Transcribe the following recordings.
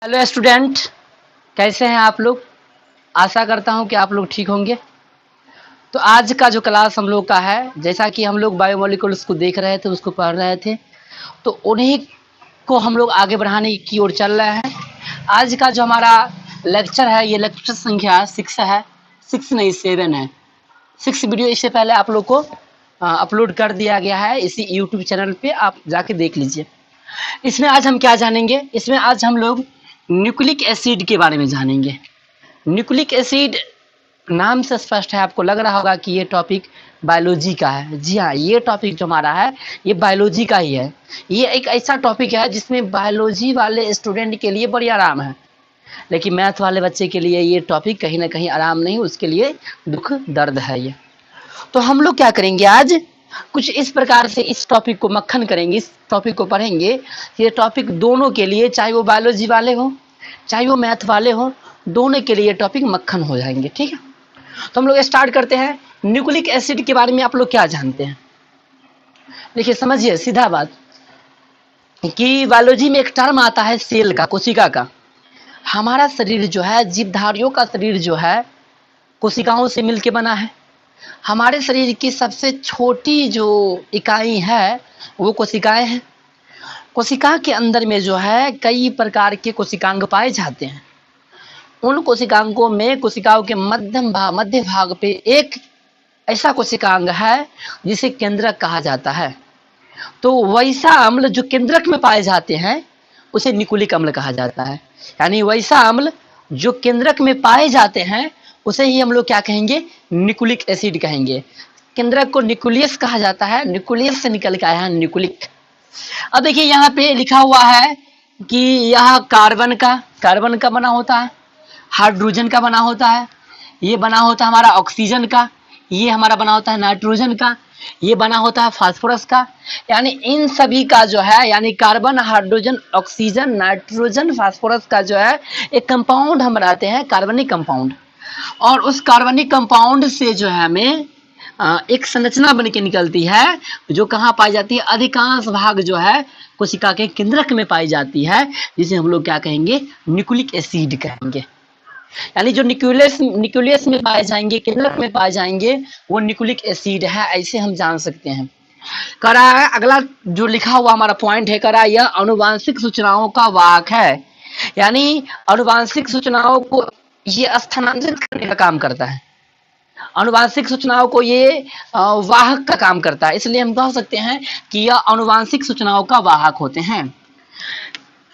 Hello student, कैसे हैं आप लोग। आशा करता हूं कि आप लोग ठीक होंगे। तो आज का जो क्लास हम लोग का है, जैसा कि हम लोग बायोमोलिकुल्स को देख रहे थे, उसको पढ़ रहे थे, तो उन्हीं को हम लोग आगे बढ़ाने की ओर चल रहे हैं। आज का जो हमारा लेक्चर है, ये लेक्चर संख्या 6 है, 6 नहीं 7 है। 6 वीडियो इससे पहले आप लोग को अपलोड कर दिया गया है इसी यूट्यूब चैनल पे, आप जाके देख लीजिए। इसमें आज हम क्या जानेंगे, इसमें आज हम लोग न्यूक्लिक एसिड के बारे में जानेंगे। न्यूक्लिक एसिड नाम से स्पष्ट है, आपको लग रहा होगा कि ये टॉपिक बायोलॉजी का है। जी हाँ, ये टॉपिक जो हमारा है ये बायोलॉजी का ही है। ये एक ऐसा टॉपिक है जिसमें बायोलॉजी वाले स्टूडेंट के लिए बड़ी आराम है, लेकिन मैथ वाले बच्चे के लिए ये टॉपिक कहीं ना कहीं आराम नहीं, उसके लिए दुख दर्द है ये। तो हम लोग क्या करेंगे आज, कुछ इस प्रकार से इस टॉपिक को मक्खन करेंगे, इस टॉपिक को पढ़ेंगे। ये टॉपिक दोनों के लिए, चाहे वो बायोलॉजी वाले हो चाहे वो मैथ वाले हो, दोनों के लिए टॉपिक मक्खन हो जाएंगे। ठीक है, तो हम लोग स्टार्ट करते हैं। न्यूक्लिक एसिड के बारे में आप लोग क्या जानते हैं। देखिए समझिए, सीधा बात कि बायोलॉजी में एक टर्म आता है सेल का, कोशिका का। हमारा शरीर जो है, जीवधारियों का शरीर जो है, कोशिकाओं से मिलके बना है। हमारे शरीर की सबसे छोटी जो इकाई है वो कोशिकाएं हैं। कोशिका के अंदर में जो है कई प्रकार के कोशिकांग पाए जाते हैं। उन कोशिकांगों में, कोशिकाओं के मध्य भाग पे एक ऐसा कोशिकांग है जिसे केंद्रक कहा जाता है। तो वैसा अम्ल जो केंद्रक में पाए जाते हैं उसे न्यूक्लिक अम्ल कहा जाता है। यानी वैसा अम्ल जो केंद्रक में पाए जाते हैं उसे ही हम लोग क्या कहेंगे, न्यूक्लिक एसिड कहेंगे। केंद्रक को न्यूक्लियस कहा जाता है, न्यूक्लियस से निकल के आया है न्यूक्लिक। अब देखिए यहाँ पे लिखा हुआ है कि यह कार्बन का बना होता है, हाइड्रोजन का बना होता है, ये बना होता है हमारा ऑक्सीजन का, ये हमारा बना होता है नाइट्रोजन का, ये बना होता है फास्फोरस का। यानी इन सभी का जो है, यानी carbon, hydrogen, oxygen, nitrogen, phosphorus का जो है एक कंपाउंड हम बनाते हैं, कार्बनिक कंपाउंड। और उस कार्बनिक कंपाउंड से जो है हमें एक संरचना बन के निकलती है, जो कहाँ पाई जाती है, अधिकांश भाग जो है कोशिका के केंद्रक में पाई जाती है, जिसे हम लोग क्या कहेंगे, न्यूक्लिक एसिड कहेंगे। यानी जो न्यूक्लियस में पाए जाएंगे, केंद्रक में पाए जाएंगे, वो न्यूक्लिक एसिड है, ऐसे हम जान सकते हैं। करा अगला जो लिखा हुआ हमारा पॉइंट है, करा यह अनुवांशिक सूचनाओं का वाहक है। यानी अनुवांशिक सूचनाओं को ये स्थानांतरित करने का काम करता है, अनुवांशिक सूचनाओं को ये वाहक का काम करता है। इसलिए हम कह सकते हैं कि यह अनुवांशिक सूचनाओं का वाहक होते हैं।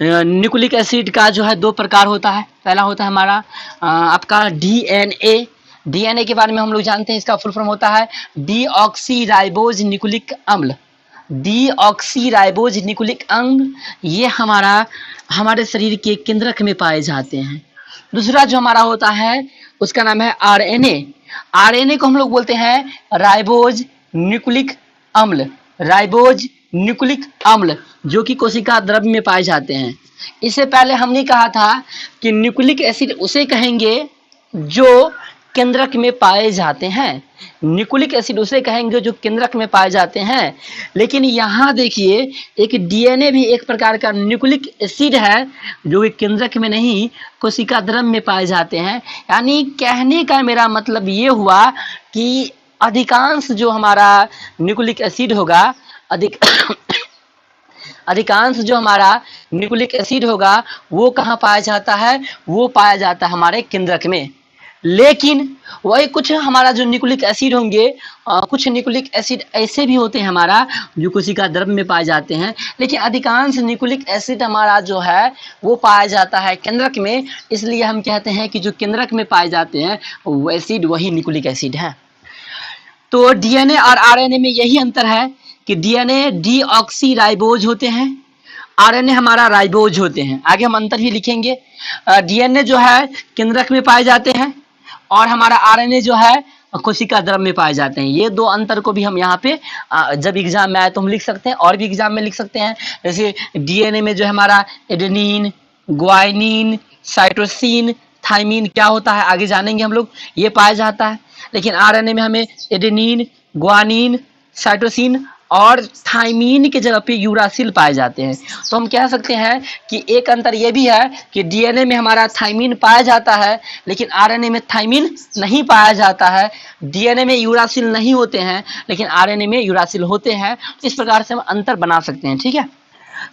न्यूक्लिक एसिड का जो है 2 प्रकार होता है। पहला होता है हमारा आपका डीएनए। डीएनए के बारे में हम लोग जानते हैं, इसका फुल फॉर्म होता है डीऑक्सीराइबोज न्यूक्लिक अम्ल। डीऑक्सीराइबोज न्यूक्लिक अम्ल ये हमारे शरीर के केंद्रक में पाए जाते हैं। दूसरा जो हमारा होता है उसका नाम है आरएनए। आरएनए को हम लोग बोलते हैं राइबोज न्यूक्लिक अम्ल। राइबोज न्यूक्लिक अम्ल जो कि कोशिका द्रव्य में पाए जाते हैं। इससे पहले हमने कहा था कि न्यूक्लिक एसिड उसे कहेंगे जो केंद्रक में पाए जाते हैं। न्यूक्लिक एसिड उसे कहेंगे जो केंद्रक में पाए जाते हैं। लेकिन यहाँ देखिए, एक डीएनए भी एक प्रकार का न्यूक्लिक एसिड है जो कि केंद्रक में नहीं, कोशिका द्रव्य में पाए जाते हैं। यानी कहने का मेरा मतलब ये हुआ कि अधिकांश जो हमारा न्यूक्लिक एसिड होगा, अधिकांश जो हमारा न्यूक्लिक एसिड होगा वो कहाँ पाया जाता है, वो पाया जाता है हमारे केंद्रक में। लेकिन वही कुछ हमारा जो न्यूक्लिक एसिड होंगे, कुछ न्यूक्लिक एसिड ऐसे भी होते हैं हमारा जो कोशिका द्रव्य में पाए जाते हैं। लेकिन अधिकांश न्यूक्लिक एसिड हमारा जो है वो पाया जाता है केंद्रक में। इसलिए हम कहते हैं कि जो केंद्रक में पाए जाते हैं वो एसिड वही न्यूक्लिक एसिड है। तो डीएनए और आरएनए में यही अंतर है कि डीएनए डीऑक्सीराइबोज होते हैं, आरएनए हमारा राइबोज होते हैं। आगे हम अंतर भी लिखेंगे। डीएनए जो है केंद्रक में पाए जाते हैं और हमारा आरएनए जो है कोशिका द्रव्य में पाए जाते हैं। ये 2 अंतर को भी हम यहाँ पे जब एग्जाम में आए तो हम लिख सकते हैं, और भी एग्जाम में लिख सकते हैं। जैसे डीएनए में जो है हमारा एडेनिन, ग्वानिन, साइटोसिन, थाइमिन क्या होता है आगे जानेंगे हम लोग, ये पाया जाता है। लेकिन आरएनए में हमें एडेनिन, ग्वानिन, साइटोसिन और थाइमीन के जगह पे यूरासिल पाए जाते हैं। तो हम कह सकते हैं कि एक अंतर ये भी है कि डीएनए में हमारा थाइमीन पाया जाता है, लेकिन आरएनए में थाइमीन नहीं पाया जाता है। डीएनए में यूरासिल नहीं होते हैं, लेकिन आरएनए में यूरासिल होते हैं। इस प्रकार से हम अंतर बना सकते हैं, ठीक है।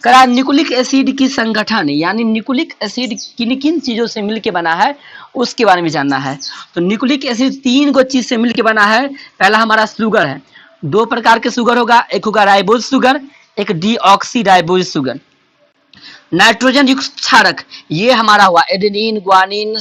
करा न्यूक्लिक एसिड की संगठन, यानी न्यूक्लिक एसिड किन किन चीजों से मिलकर बना है उसके बारे में जानना है। तो न्यूक्लिक एसिड 3 गो चीज से मिलकर बना है। पहला हमारा शुगर है, 2 प्रकार के शुगर होगा, एक होगा राइबोज शुगर, एक डीऑक्सी राइबोज शुगर। नाइट्रोजन युक्त क्षारक ये हमारा हुआ एडेनिन, ग्वानिन,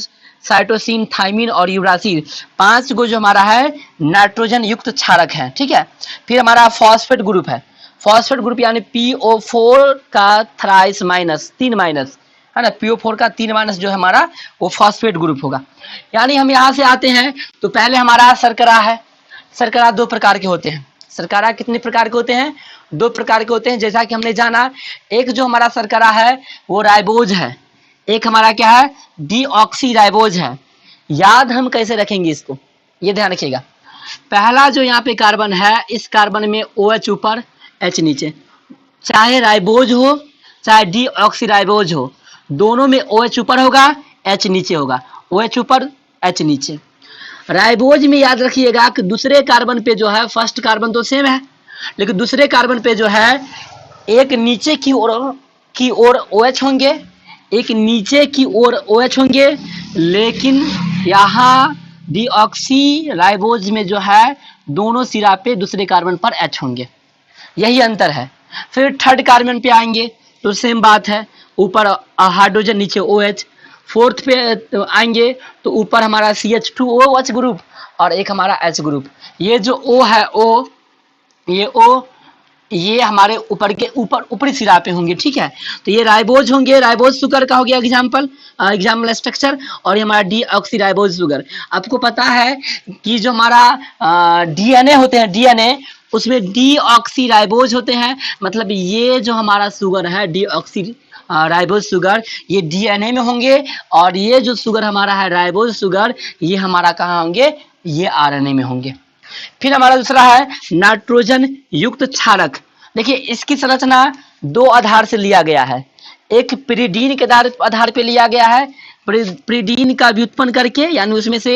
साइटोसिन, थाइमिन और यूरासिल, 5 गो जो हमारा है नाइट्रोजन युक्त क्षारक है, ठीक है। फिर हमारा फॉस्फेट ग्रुप है, फॉस्फेट ग्रुप यानी PO4 का थ्राइस माइनस 3 माइनस है ना, PO4 का 3 माइनस जो है हमारा वो फॉस्फेट ग्रुप होगा। यानी हम यहाँ से आते हैं तो पहले हमारा शर्करा है। शर्करा 2 प्रकार के होते हैं। शर्करा कितने प्रकार के होते हैं? 2 प्रकार के होते हैं। जैसा कि हमने जाना, एक जो हमारा शर्करा है वो राइबोज है, एक हमारा क्या है डीऑक्सी राइबोज है। याद हम कैसे रखेंगे इसको, ये ध्यान रखिएगा। पहला जो यहाँ पे कार्बन है, इस कार्बन में OH ऊपर H नीचे, चाहे राइबोज हो चाहे डीऑक्सी राइबोज हो, दोनों में OH ऊपर होगा H नीचे होगा, OH ऊपर H नीचे। राइबोज में याद रखिएगा कि दूसरे कार्बन पे जो है, फर्स्ट कार्बन तो सेम है, लेकिन दूसरे कार्बन पे जो है एक नीचे की ओर OH होंगे, एक नीचे की ओर OH होंगे, लेकिन यहाँ डीऑक्सी राइबोज में जो है दोनों सिरा पे दूसरे कार्बन पर H होंगे, यही अंतर है। फिर थर्ड कार्बन पे आएंगे तो सेम बात है, ऊपर हाइड्रोजन नीचे OH। फोर्थ पे आएंगे तो ऊपर हमारा CH2OH ग्रुप और एक हमारा H ग्रुप। ये जो O है O, ये O ये हमारे ऊपर के ऊपरी सिरा पे होंगे, ठीक है। तो ये राइबोज होंगे, राइबोज शुगर का हो गया एग्जाम्पल स्ट्रक्चर, और ये हमारा डीऑक्सी राइबोज शुगर। आपको पता है कि जो हमारा डीएनए होते हैं, डीएनए उसमें डीऑक्सी राइबोज होते हैं, मतलब ये जो हमारा शुगर है डीऑक्सी राइबोज शुगर ये डीएनए में होंगे, और ये जो शुगर हमारा है राइबोज शुगर ये हमारा कहाँ होंगे, ये आरएनए में होंगे। फिर हमारा दूसरा है नाइट्रोजन युक्त क्षारक। देखिए इसकी संरचना 2 आधार से लिया गया है। एक प्रीडीन के आधार पे लिया गया है, प्रीडीन का व्युत्पन्न करके, यानी उसमें से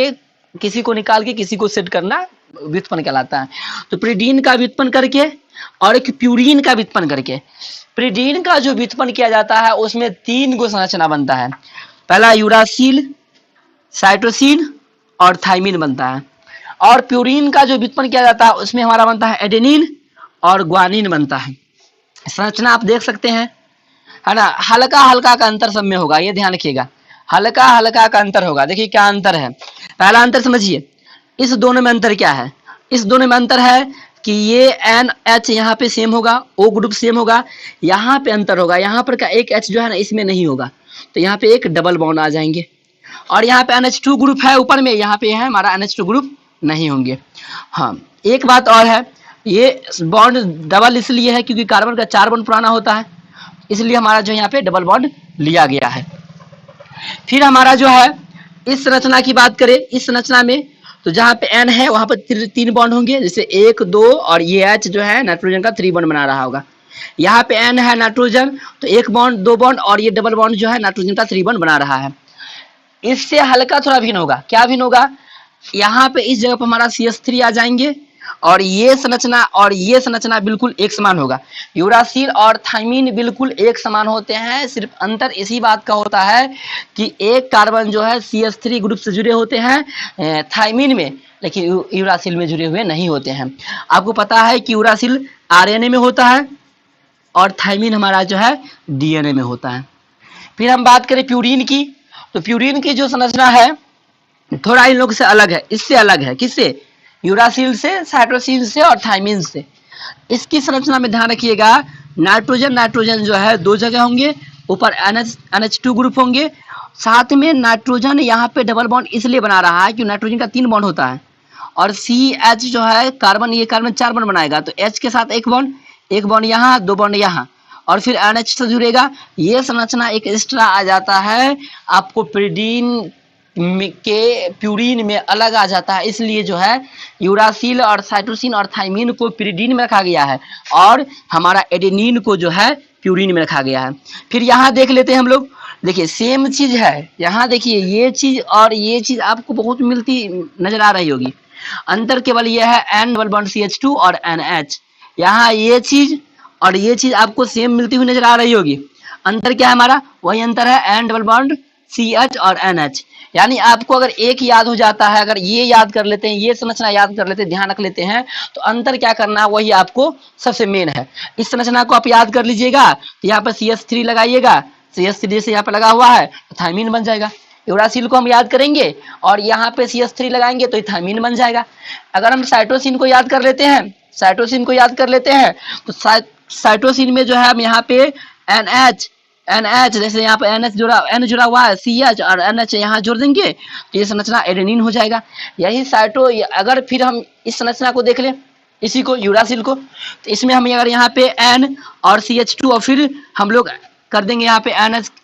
किसी को निकाल के किसी को सेट करना व्युत्पन्न कहलाता है। तो प्रीडीन का व्युत्पन्न करके और एक प्यूरीन का व्युत्पन्न करके। प्रीडीन का जो व्युत्पन्न किया जाता है उसमें 3 गो संरचना बनता है। पहला यूरासिल, साइटोसिन और थाइमिन बनता है, और प्यूरीन का जो व्युत्पन्न किया जाता है उसमें हमारा बनता है एडेनिन और ग्वानिन बनता है। संरचना आप देख सकते हैं, है ना। हल्का हल्का का अंतर सब में होगा, ये ध्यान रखिएगा, हल्का हल्का का अंतर होगा। देखिए क्या अंतर है, पहला अंतर समझिए, इस दोनों में अंतर क्या है। इस दोनों में अंतर है कि ये NH यहाँ पे सेम होगा, O ग्रुप सेम होगा, यहाँ पे अंतर होगा, यहाँ पर का एक H जो है ना इसमें नहीं होगा, तो यहाँ पे एक डबल बॉन्ड आ जाएंगे। और यहाँ पे NH2 ग्रुप है ऊपर में, यहाँ पे है हमारा NH2 ग्रुप नहीं होंगे। हाँ, एक बात और है, ये बॉन्ड डबल इसलिए है क्योंकि कार्बन का 4 बॉन्ड पुराना होता है, इसलिए हमारा जो यहाँ पे डबल बॉन्ड लिया गया है। फिर हमारा जो है इस संरचना की बात करें, इस संरचना में तो जहाँ पे N है वहाँ पर 3 बॉन्ड होंगे, जैसे 1 2, और ये H जो है नाइट्रोजन का 3 बॉन्ड बना रहा होगा। यहाँ पे N है नाइट्रोजन, तो 1 बॉन्ड 2 बॉन्ड, और ये डबल बॉन्ड जो है नाइट्रोजन का 3 बॉन्ड बना रहा है। इससे हल्का थोड़ा भिन्न होगा, क्या भिन्न होगा, यहाँ पे इस जगह पर हमारा CH3 आ जाएंगे, और ये संरचना बिल्कुल एक समान होगा। यूरासिल और थाइमिन बिल्कुल एक समान होते हैं, सिर्फ अंतर इसी बात का होता है कि एक कार्बन जो है CH3 ग्रुप से जुड़े होते हैं थाइमिन में, लेकिन यूरासिल में जुड़े हुए नहीं होते हैं। आपको पता है कि यूरासिल आरएनए में होता है और थाइमिन हमारा जो है डीएनए में होता है। फिर हम बात करें प्यूरीन की, तो प्यूरीन की जो संरचना है थोड़ा इन लोग से अलग है, इससे अलग है, किससे, यूरासिल से, साइटोसिन से और थाइमिन से। इसकी संरचना में ध्यान रखिएगा, नाइट्रोजन जो है 2 जगह होंगे, ऊपर NH2 ग्रुप होंगे, साथ में नाइट्रोजन यहाँ पे डबल बॉन्ड इसलिए बना रहा है कि नाइट्रोजन का 3 बॉन्ड होता है, और CH जो है कार्बन, ये कार्बन 4 बॉन्ड बनाएगा, तो H के साथ 1 बॉन्ड यहाँ, 2 बॉन्ड यहाँ, और फिर NH से जुड़ेगा। ये संरचना एक एक्स्ट्रा आ जाता है आपको प्रीडीन के प्यूरिन में अलग आ जाता है, इसलिए जो है यूरासिल और साइटोसिन और थाइमिन को पिरिडीन में रखा गया है और हमारा एडेनिन को जो है प्यूरिन में रखा गया है। फिर यहाँ देख लेते हैं हम लोग, देखिए सेम चीज है, यहाँ देखिए ये चीज और ये चीज आपको बहुत मिलती नजर आ रही होगी, अंतर केवल यह है N डबल बॉन्ड CH2 और NH। यहाँ ये चीज और ये चीज आपको सेम मिलती हुई नजर आ रही होगी, अंतर क्या है हमारा, वही अंतर है N डबल बॉन्ड CH और NH। यानी आपको अगर एक याद हो जाता है, अगर ये याद कर लेते हैं, ये संरचना याद कर लेते हैं, ध्यान रख लेते हैं, तो अंतर क्या करना है वही आपको सबसे मेन है। इस संरचना को आप याद कर लीजिएगा, तो यहाँ पर CH3 लगाइएगा, CH3 से यहाँ पर लगा हुआ है तो थाइमिन बन जाएगा। यूरासिल को हम याद करेंगे और यहाँ पे CH3 लगाएंगे तो थाइमिन बन जाएगा। अगर हम साइटोसिन को याद कर लेते हैं, साइटोसिन को याद कर लेते हैं तो साइटोसिन में जो है हम यहाँ पे NH जैसे यहाँ पे NH N जुड़ा हुआ है, CH और NH यहाँ जोड़ देंगे तो ये संरचना एडेनिन हो जाएगा। यही अगर फिर हम इस संरचना को देख लें, इसी को यूरासिल को, तो इसमें हम अगर यहाँ पे N और CH2 और फिर हम लोग कर देंगे यहाँ पे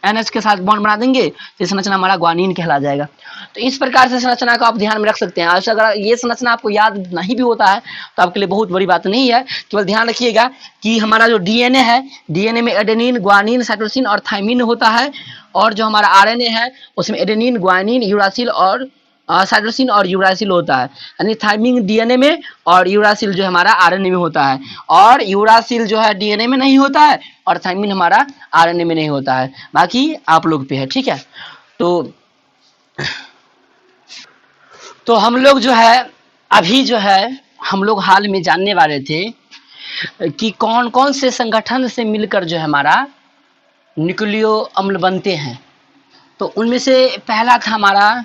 NH के साथ बॉन्ड बना देंगे तो ये संरचना हमारा ग्वानिन कहला जाएगा। तो इस प्रकार से संरचना को आप ध्यान में रख सकते हैं। अगर ये संरचना आपको याद नहीं भी होता है तो आपके लिए बहुत बड़ी बात नहीं है, केवल ध्यान रखिएगा कि हमारा जो DNA है, DNA में एडेनिन, ग्वानिन, साइटोसिन और थाइमिन होता है, और जो हमारा RNA है उसमें एडेनिन, ग्वानिन, यूरासिल और साइटोसिन और यूरासिल होता है। यानी थाइमिन DNA में और यूरासिल जो हमारा RNA में होता है, और यूरासिल जो है DNA में नहीं होता है और थाइमिन हमारा RNA में नहीं होता है। बाकी आप लोग पे है, ठीक है। तो हम लोग जो है अभी जो है हम लोग हाल में जानने वाले थे कि कौन कौन से संगठन से मिलकर जो है हमारा न्यूक्लियो अम्ल बनते हैं। तो उनमें से पहला था हमारा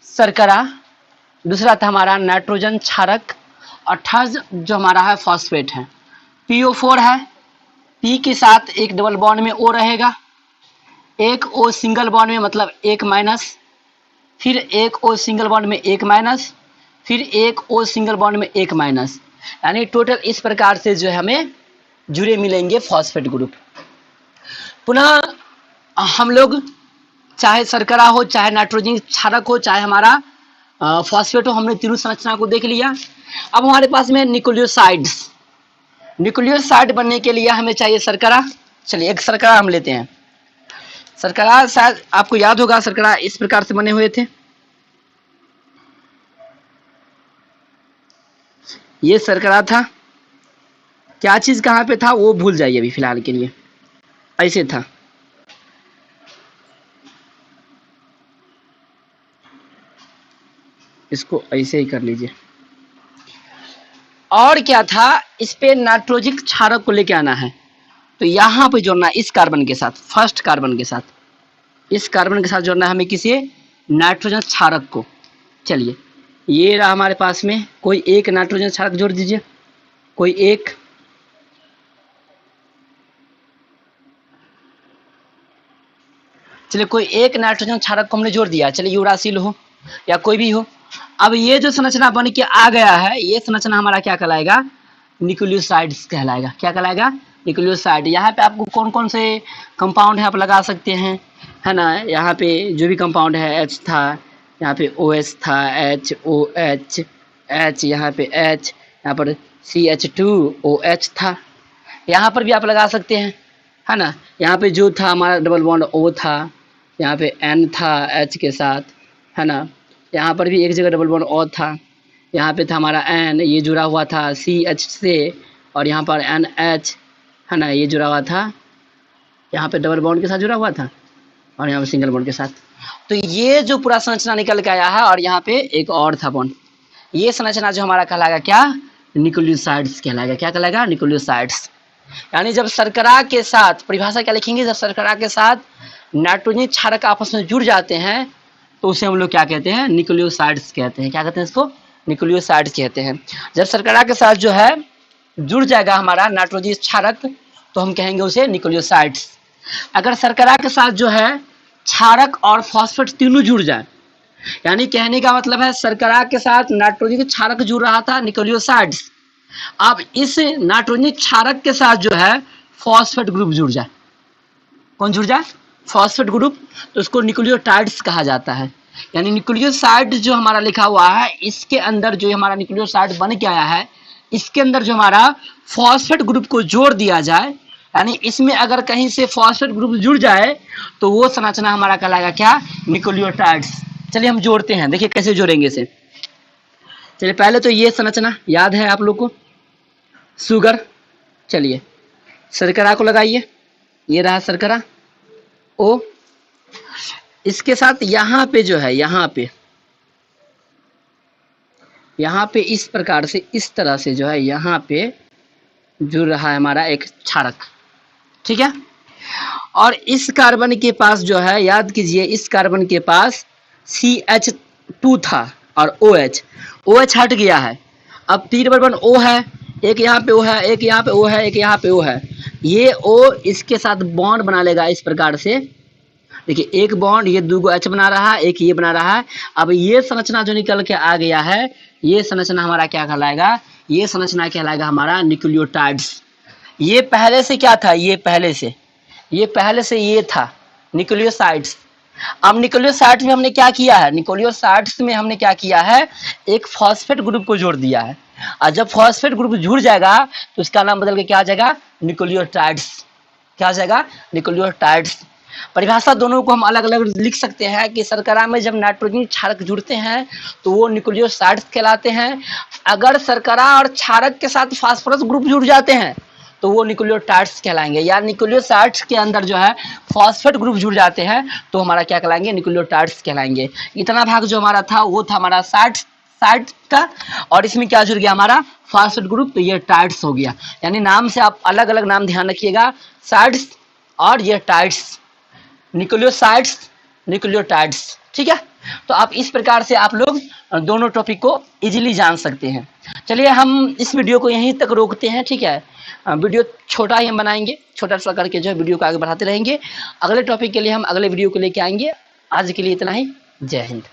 शर्करा, दूसरा था हमारा नाइट्रोजन क्षारक, और थर्ड जो हमारा है फॉस्फेट है। PO4 है, P के साथ एक डबल बॉन्ड में O रहेगा, एक O सिंगल बॉन्ड में मतलब एक माइनस, फिर एक O सिंगल बॉन्ड में एक माइनस, फिर एक O सिंगल बॉन्ड में एक माइनस, यानी टोटल इस प्रकार से जो है हमें जुड़े मिलेंगे फॉस्फेट ग्रुप। पुनः हम लोग चाहे शर्करा हो, चाहे नाइट्रोजन क्षारक हो, चाहे हमारा फॉस्फेट हो, हमने तीनों संरचना को देख लिया। अब हमारे पास में न्यूक्लियोसाइड्स, न्यूक्लियोसाइड बनने के लिए हमें चाहिए शर्करा। चलिए एक शर्करा हम लेते हैं। शर्करा शायद आपको याद होगा, शर्करा इस प्रकार से बने हुए थे, ये शर्करा था, क्या चीज कहाँ पे था वो भूल जाइए अभी फिलहाल के लिए, ऐसे था। इसको ऐसे ही कर लीजिए। और क्या था, इस पे नाइट्रोजन क्षारक को लेके आना है, तो यहाँ पे जोड़ना इस कार्बन के साथ, फर्स्ट कार्बन के साथ, इस कार्बन के साथ जोड़ना है हमें किसी नाइट्रोजन क्षारक को। चलिए ये रहा हमारे पास में, कोई एक नाइट्रोजन क्षारक जोड़ दीजिए, कोई एक, चलिए कोई एक नाइट्रोजन क्षारक को हमने जोड़ दिया, चलिए यूरासिल हो या कोई भी हो। अब ये जो संरचना बन के आ गया है, ये संरचना हमारा क्या कहलाएगा, न्यूक्लियोसाइड्स कहलाएगा। क्या कहलाएगा, न्यूक्लियोसाइड। यहाँ पे आपको कौन कौन से कंपाउंड है आप लगा सकते हैं, है ना। यहाँ पे जो भी कंपाउंड है, H था, यहाँ पे OH था, HOH, H, यहाँ पे H, यहाँ पर CH2OH था, यहाँ पर भी आप लगा सकते हैं, है ना। यहाँ पे जो था हमारा डबल बॉन्ड O था, यहाँ पे N था H के साथ, है ना। यहाँ पर भी एक जगह डबल बॉन्ड O था, यहाँ पे था हमारा N, ये जुड़ा हुआ था CH से, और यहाँ पर NH, है ना, ये जुड़ा हुआ था, यहाँ पे डबल बॉन्ड के साथ जुड़ा हुआ था, और यहाँ पे सिंगल बॉन्ड के साथ। तो ये जो पूरा संरचना निकल के आया है, और यहाँ पे एक और था बॉन्ड, ये संरचना जो हमारा कहलाएगा क्या, न्यूक्लियोसाइड्स कहलाएगा। क्या कहलाएगा, न्यूक्लियोसाइड्स। यानी जब शर्करा के साथ, परिभाषा क्या लिखेंगे, जब शर्करा के साथ नाइट्रोजन क्षारक आपस में जुड़ जाते हैं तो उसे हम लोग क्या कहते हैं, न्यूक्लियोसाइड्स कहते हैं। क्या कहते हैं इसको, न्यूक्लियोसाइड्स कहते हैं। जब शर्करा के साथ जो है जुड़ जाएगा हमारा नाइट्रोजन क्षारक तो हम कहेंगे उसे न्यूक्लियोसाइड्स। अगर शर्करा के साथ जो है क्षारक और फॉस्फेट तीनों जुड़ जाए, यानी कहने का मतलब है शर्करा के साथ नाइट्रोजन क्षारक जुड़ रहा था, न्यूक्लियोसाइड्स। अब इस नाइट्रोजन क्षारक के साथ जो है फॉस्फेट ग्रुप जुड़ जाए, कौन जुड़ जाए, फॉस्फेट ग्रुप, तो उसको न्यूक्लियोटाइड्स कहा जाता है। यानी न्यूक्लियोसाइड जो हमारा लिखा हुआ है, इसके अंदर जो हमारा न्यूक्लियोसाइड बन के आया है, इसके अंदर जो हमारा फॉस्फेट ग्रुप को जोड़ दिया जाए, यानी इसमें अगर कहीं से फॉस्फेट ग्रुप जुड़ जाए तो वो संरचना हमारा कहलाएगा क्या, न्यूक्लियोटाइड्स। चलिए हम जोड़ते हैं, देखिए कैसे जोड़ेंगे इसे। चलिए पहले तो ये संरचना याद है आप लोग को, शुगर। चलिए शर्करा को लगाइए, ये रहा शर्करा ओ। इसके साथ यहाँ पे जो है, यहाँ पे इस प्रकार से, इस तरह से जो है यहाँ पे जुड़ रहा है हमारा एक क्षारक, ठीक है। और इस कार्बन के पास जो है, याद कीजिए, इस कार्बन के पास CH2 था और OH हट गया है। अब 3 बराबर O है, एक यहाँ पे O है, एक यहाँ पे O है, एक यहाँ पे O है। ये O इसके साथ बॉन्ड बना लेगा इस प्रकार से, देखिए एक बॉन्ड, ये 2 H बना रहा है, एक ये बना रहा है। अब ये संरचना जो निकल के आ गया है, ये संरचना हमारा क्या कहलाएगा, ये संरचना कहलाएगा हमारा न्यूक्लियोटाइड्स। ये पहले से क्या था, ये पहले से ये था न्यूक्लियोसाइड्स। अब न्यूक्लियोसाइड्स में हमने क्या किया है, न्यूक्लियोसाइड्स में हमने क्या किया है, एक फॉस्फेट ग्रुप को जोड़ दिया है। और जब फॉस्फेट ग्रुप जुड़ जाएगा तो इसका नाम बदल के क्या आ जाएगा, न्यूक्लियोटाइड्स। क्या आ जाएगा, न्यूक्लियोटाइड्स। परिभाषा दोनों को हम अलग अलग लिख सकते हैं कि शर्करा में जब नाइट्रोजन क्षारक जुड़ते हैं तो वो न्यूक्लियोसाइड्स कहलाते हैं। अगर शर्करा और क्षारक के साथ फास्फोरस ग्रुप जुड़ जाते हैं तो वो न्यूक्लियोटाइड्स कहलाएंगे। या न्यूक्लियोसाइड्स के अंदर जो है फॉस्फेट ग्रुप जुड़ जाते हैं तो हमारा क्या कहलाएंगे, न्यूक्लियोटाइड्स कहलाएंगे। इतना भाग जो हमारा था वो था हमारा साइड का, और इसमें क्या जुड़ गया हमारा फॉस्फेट ग्रुप, तो ये टाइड्स हो गया। यानी नाम से आप अलग अलग नाम ध्यान रखिएगा, साइड्स और ये टाइड्स, न्यूक्लियोसाइड्स, न्यूक्लियोटाइड्स, ठीक है। तो आप इस प्रकार से आप लोग दोनों टॉपिक को इजीली जान सकते हैं। चलिए हम इस वीडियो को यहीं तक रोकते हैं, ठीक है। वीडियो छोटा ही हम बनाएंगे, छोटा सा करके जो है वीडियो को आगे बढ़ाते रहेंगे। अगले टॉपिक के लिए हम अगले वीडियो को लेके आएंगे। आज के लिए इतना ही, जय हिंद।